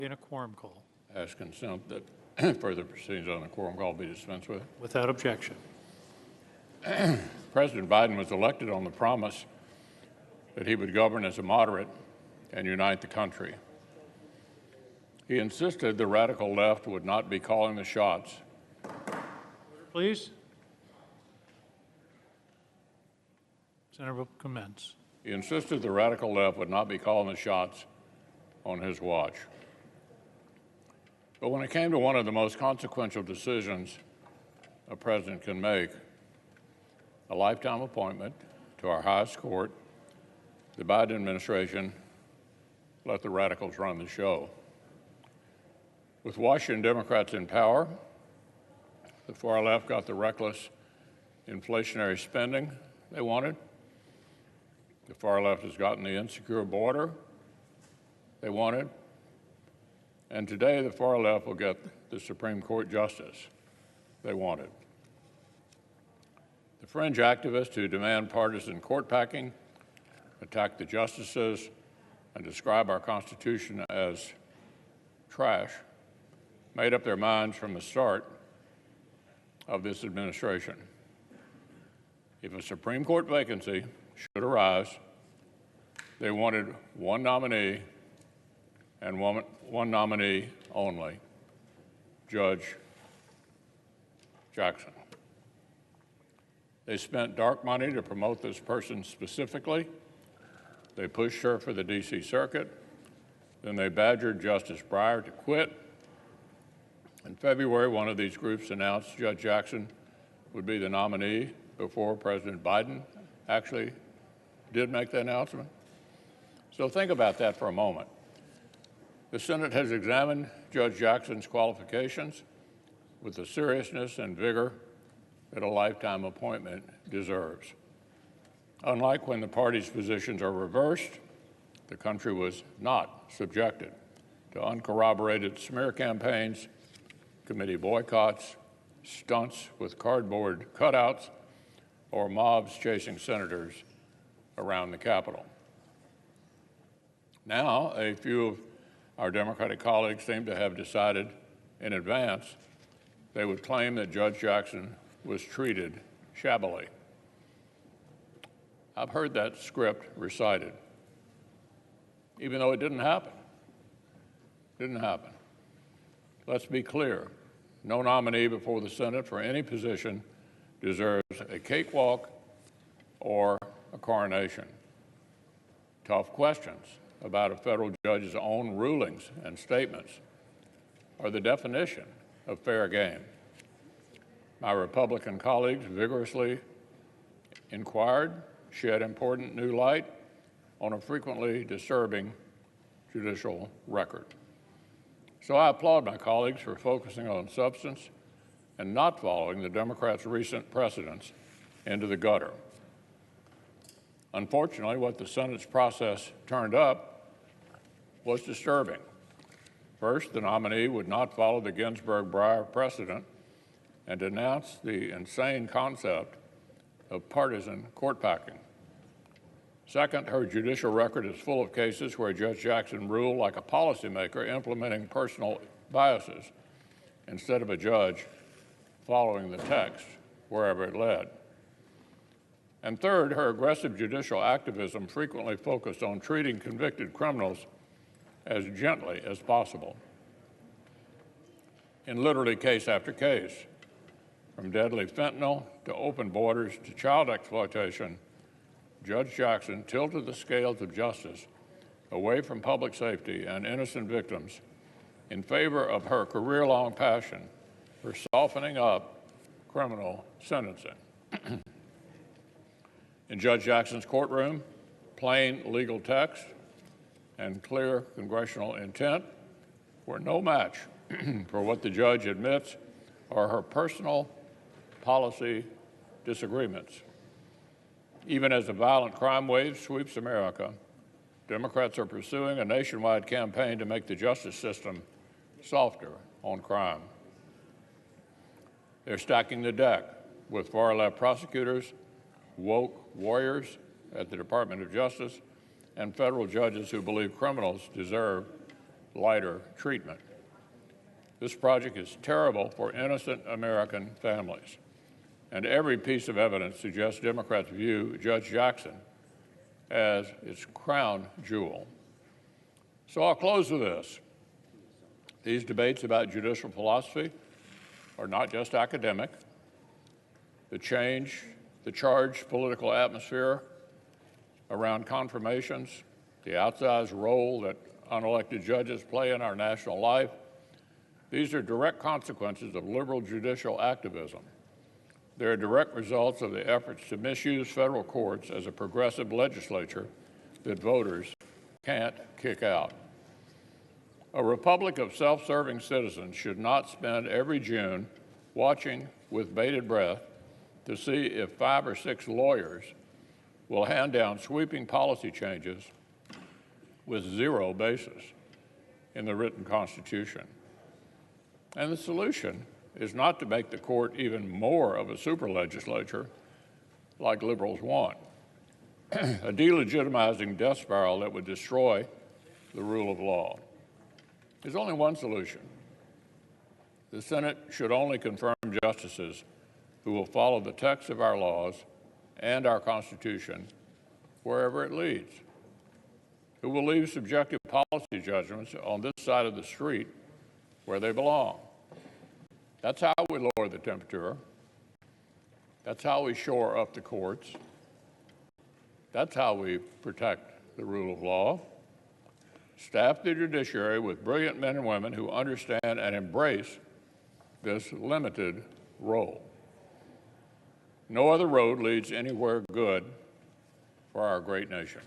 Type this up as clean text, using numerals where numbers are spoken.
In a quorum call. Ask consent that further proceedings on the quorum call be dispensed with. Without objection. President Biden was elected on the promise that he would govern as a moderate and unite the country. He insisted the radical left would not be calling the shots. Please. Senator will commence. He insisted the radical left would not be calling the shots on his watch. But when it came to one of the most consequential decisions a president can make, a lifetime appointment to our highest court, the Biden administration let the radicals run the show. With Washington Democrats in power, the far left got the reckless inflationary spending they wanted. The far left has gotten the insecure border they wanted. And today, the far left will get the Supreme Court justice they wanted. The fringe activists who demand partisan court packing, attack the justices, and describe our Constitution as trash made up their minds from the start of this administration. If a Supreme Court vacancy should arise, they wanted one nominee and one nominee only, Judge Jackson. They spent dark money to promote this person specifically. They pushed her for the D.C. Circuit. Then they badgered Justice Breyer to quit. In February, one of these groups announced Judge Jackson would be the nominee before President Biden actually did make the announcement. So think about that for a moment. The Senate has examined Judge Jackson's qualifications with the seriousness and vigor that a lifetime appointment deserves. Unlike when the party's positions are reversed, the country was not subjected to uncorroborated smear campaigns, committee boycotts, stunts with cardboard cutouts, or mobs chasing senators around the Capitol. Now, a few of our Democratic colleagues seem to have decided in advance they would claim that Judge Jackson was treated shabbily. I've heard that script recited, even though it didn't happen. Didn't happen. Let's be clear. No nominee before the Senate for any position deserves a cakewalk or a coronation. Tough questions about a federal judge's own rulings and statements are the definition of fair game. My Republican colleagues vigorously inquired, shed important new light on a frequently disturbing judicial record. So I applaud my colleagues for focusing on substance and not following the Democrats' recent precedents into the gutter. Unfortunately, what the Senate's process turned up was disturbing. First, the nominee would not follow the Ginsburg-Breyer precedent and denounce the insane concept of partisan court packing. Second, her judicial record is full of cases where Judge Jackson ruled like a policymaker implementing personal biases instead of a judge following the text wherever it led. And third, her aggressive judicial activism frequently focused on treating convicted criminals as gently as possible. In literally case after case, from deadly fentanyl to open borders to child exploitation, Judge Jackson tilted the scales of justice away from public safety and innocent victims in favor of her career-long passion for softening up criminal sentencing. In Judge Jackson's courtroom, plain legal text and clear congressional intent were no match for what the judge admits are her personal policy disagreements. Even as the violent crime wave sweeps America, Democrats are pursuing a nationwide campaign to make the justice system softer on crime. They're stacking the deck with far-left prosecutors, woke warriors at the Department of Justice, and federal judges who believe criminals deserve lighter treatment. This project is terrible for innocent American families, and every piece of evidence suggests Democrats view Judge Jackson as its crown jewel. So I'll close with this. These debates about judicial philosophy are not just academic. The charged political atmosphere around confirmations, the outsized role that unelected judges play in our national life, these are direct consequences of liberal judicial activism. They're direct results of the efforts to misuse federal courts as a progressive legislature that voters can't kick out. A republic of self-serving citizens should not spend every June watching with bated breath to see if 5 or 6 lawyers will hand down sweeping policy changes with zero basis in the written Constitution. And the solution is not to make the court even more of a super legislature like liberals want, a delegitimizing death spiral that would destroy the rule of law. There's only one solution. The Senate should only confirm justices who will follow the text of our laws and our Constitution wherever it leads, who will leave subjective policy judgments on this side of the street where they belong. That's how we lower the temperature. That's how we shore up the courts. That's how we protect the rule of law. Staff the judiciary with brilliant men and women who understand and embrace this limited role. No other road leads anywhere good for our great nation.